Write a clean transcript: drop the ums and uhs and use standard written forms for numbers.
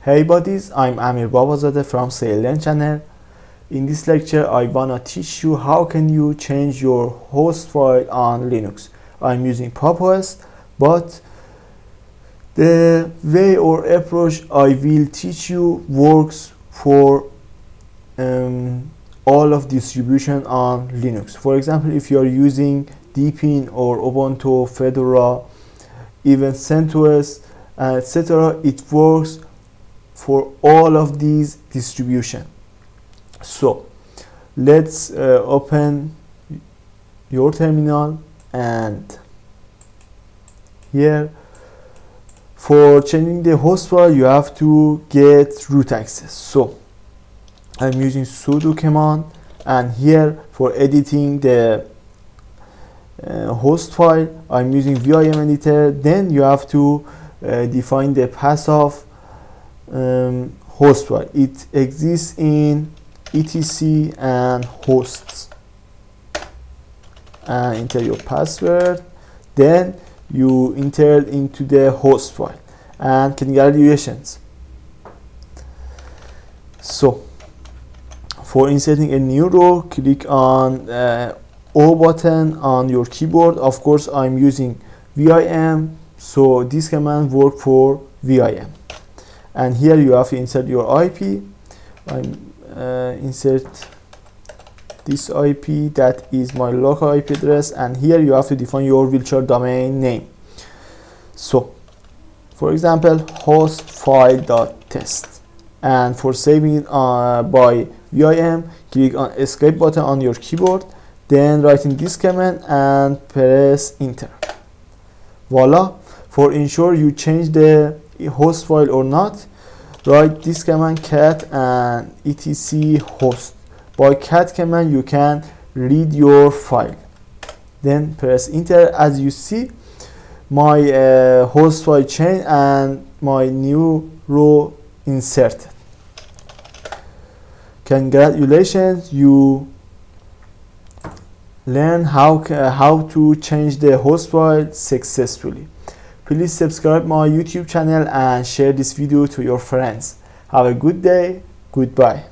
Hey buddies, I'm Amir Babazadeh from SailLearn channel. In this lecture, I wanna teach you how can you change your host file on Linux. I'm using PopOS, but the way or approach I will teach you works for all of distribution on Linux. For example, if you are using Deepin or Ubuntu, Fedora, even CentOS, etc., it works for all of these distribution. So let's open your terminal, and here for changing the host file you have to get root access. So I'm using sudo command, and here for editing the host file I'm using vim editor. Then you have to define the path of host file. It exists in etc and hosts, and enter your password, then you enter into the host file, and congratulations. So for inserting a new row, click on O button on your keyboard. Of course I'm using vim, so this command work for vim. And here you have to insert your IP. Insert this IP, that is my local IP address, and here you have to define your virtual domain name. So for example, hostfile.test, and for saving it by vim, click on escape button on your keyboard, then write in this command and press enter. Voila. For ensure you change the host file or not, write this command cat and etc host. By cat command you can read your file, then press enter. As you see, my host file changed and my new row inserted. Congratulations, you learn how to change the host file successfully. Please subscribe my YouTube channel and share this video to your friends. Have a good day. Goodbye.